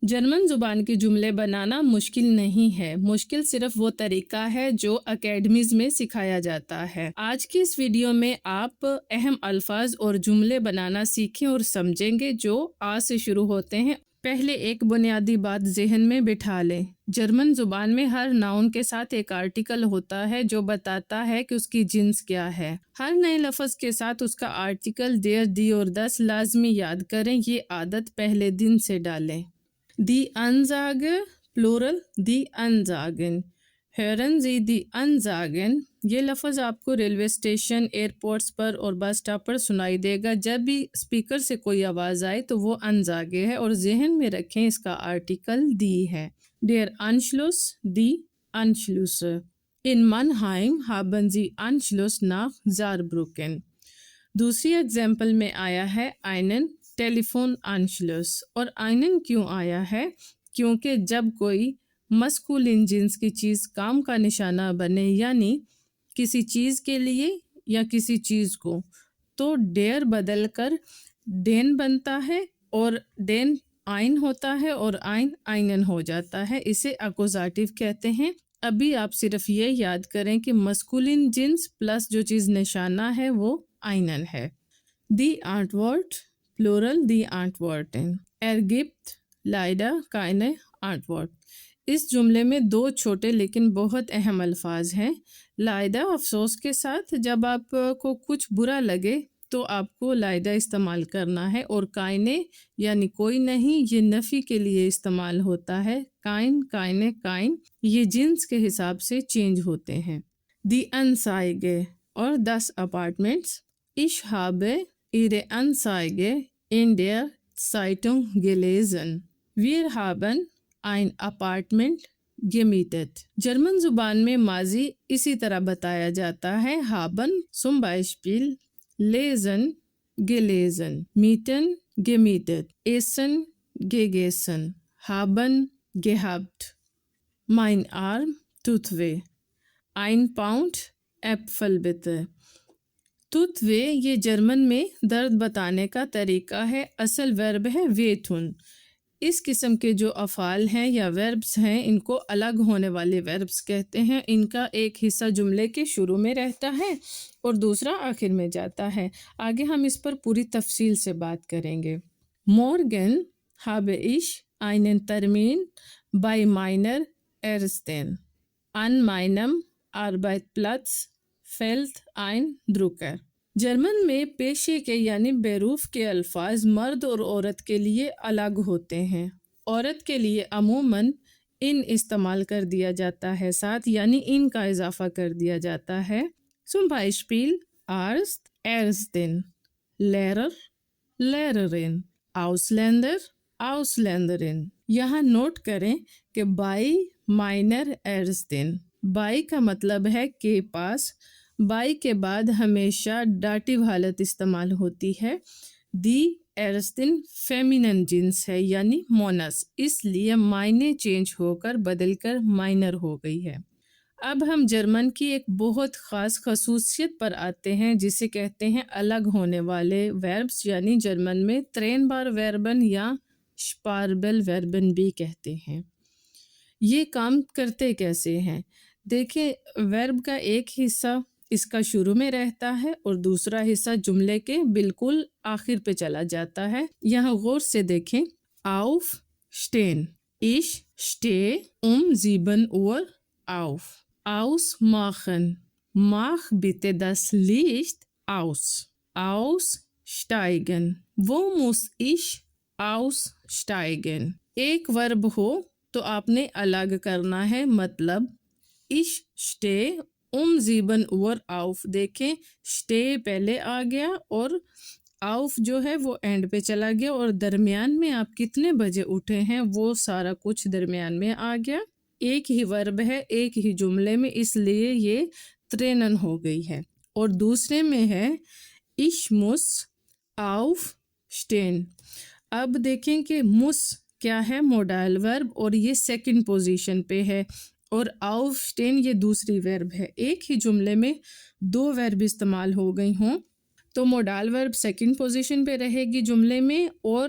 German زبان کے جملے بنانا مشکل نہیں ہے، مشکل صرف وہ طریقہ ہے جو اکیڈمیز میں سکھایا جاتا ہے۔ آج کی اس ویڈیو میں آپ اہم الفاظ اور جملے بنانا سیکھیں اور سمجھیں گے جو آ سے شروع ہوتے ہیں۔ پہلے ایک بنیادی بات ذہن میں بٹھا لیں۔ جرمن زبان میں ہر ناؤن کے ساتھ ایک آرٹیکل ہوتا ہے جو بتاتا ہے کہ اس کی جنس کیا ہے۔ ہر نئے لفظ کے ساتھ اس کا آرٹیکل der die اور das لازمی یاد کریں، یہ عادت پہلے دن سے ڈالیں۔ Die Ansage plural die Ansagen۔ hören Sie die Ansagen؟ یہ لفظ آپ کو ریلوے اسٹیشن، ایئرپورٹس پر اور بس اسٹاپ پر سنائی دے گا۔ جب بھی اسپیکر سے کوئی آواز آئے تو وہ Ansage ہے، اور ذہن میں رکھیں اس کا آرٹیکل die ہے۔ Der Anschluss die Anschlüsse۔ In Mannheim haben Sie Anschluss nach Saarbrücken۔ دوسری ایگزامپل میں آیا ہے einen ٹیلیفون انشلوس، اور einen کیوں آیا ہے؟ کیونکہ جب کوئی مسکولین جنس کی چیز کام کا نشانہ بنے، یعنی کسی چیز کے لیے یا کسی چیز کو، تو ڈیر بدل کر دین بنتا ہے، اور دین ein ہوتا ہے اور einen ہو جاتا ہے۔ اسے اکوزیٹو کہتے ہیں۔ ابھی آپ صرف یہ یاد کریں کہ مسکولین جنس پلس جو چیز نشانہ ہے وہ einen ہے۔ Die Antwort plural die Antworten۔ gibt leider keine Antwort۔ اس جملے میں دو چھوٹے لیکن بہت اہم الفاظ ہیں۔ leider افسوس کے ساتھ، جب آپ کو کچھ برا لگے تو آپ کو leider استعمال کرنا ہے، اور keine یعنی کوئی نہیں، یہ نفی کے لیے استعمال ہوتا ہے۔ kein keine kein یہ جنس کے حساب سے چینج ہوتے ہیں۔ die Anzeige اور das Apartments۔ Ich habe Ihre Anzeige in der Zeitung gelesen۔ Wir haben ein Apartment gemietet۔ German زبان میں ماضی اسی طرح بتایا جاتا ہے۔ haben zum Beispiel lesen gelesen، mieten gemietet، essen gegessen، haben gehabt۔ Mein Arm tut weh۔ ein Pound Äpfel bitte۔ tut weh یہ German میں درد بتانے کا طریقہ ہے۔ اصل ورب ہے wehtun۔ اس قسم کے جو افعال ہیں یا وربس ہیں، ان کو الگ ہونے والے وربس کہتے ہیں۔ ان کا ایک حصہ جملے کے شروع میں رہتا ہے اور دوسرا آخر میں جاتا ہے۔ آگے ہم اس پر پوری تفصیل سے بات کریں گے۔ Morgen habe ich einen Termin bei meiner Ärztin۔ An meinem Arbeitsplatz fehlt ein Drucker۔ German میں پیشے کے یعنی بیروف کے الفاظ مرد اور عورت کے لیے الگ ہوتے ہیں۔ عورت کے لیے عموماً ان استعمال کر دیا جاتا ہے ساتھ، یعنی ان کا اضافہ کر دیا جاتا ہے۔ zum Beispiel Arzt Ärztin، Lehrer Lehrerin، Ausländer Ausländerin۔ یہاں نوٹ کریں کہ bei meiner Ärztin، bei کا مطلب ہے کے پاس۔ بائی کے بعد ہمیشہ ڈاٹیو حالت استعمال ہوتی ہے۔ دی ایرسٹن فیمینن جنس ہے یعنی مونس، اس لیے معنی چینج ہو کر بدل کر مائنر ہو گئی ہے۔ اب ہم جرمن کی ایک بہت خاص خصوصیت پر آتے ہیں جسے کہتے ہیں الگ ہونے والے وربس، یعنی جرمن میں ترینبار وربن یا شپاربل وربن بھی کہتے ہیں۔ یہ کام کرتے کیسے ہیں؟ دیکھیں، ورب کا ایک حصہ اس کا شروع میں رہتا ہے اور دوسرا حصہ جملے کے بالکل آخر پہ چلا جاتا ہے۔ یہاں غور سے دیکھیں۔ auf stehen، ich stehe 7 Uhr auf۔ ausmachen، mach bitte das Licht aus۔ aussteigen، wo muss ich aussteigen؟ ایک ورب ہو تو آپ نے الگ کرنا ہے، مطلب ich stehe 7 Uhr auf۔ دیکھیں stay پہلے آ گیا اور auf جو ہے وہ اینڈ پہ چلا گیا، اور درمیان میں آپ کتنے بجے اٹھے ہیں وہ سارا کچھ درمیان میں آ گیا۔ ایک ہی ورب ہے ایک ہی جملے میں، اس لیے یہ ترینن ہو گئی ہے۔ اور دوسرے میں ہے ich muss aufstehen۔ اب دیکھیں کہ muss کیا ہے، موڈائل ورب، اور یہ سیکنڈ پوزیشن پہ ہے، اور aufstehen یہ دوسری ورب ہے۔ ایک ہی جملے میں دو ورب استعمال ہو گئی ہوں تو موڈال ورب سیکنڈ پوزیشن پہ رہے گی جملے میں، اور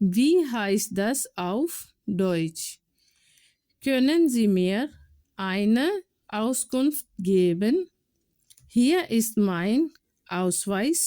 Wie heißt das auf Deutsch? Können Sie mir eine Auskunft geben? Hier ist mein Ausweis.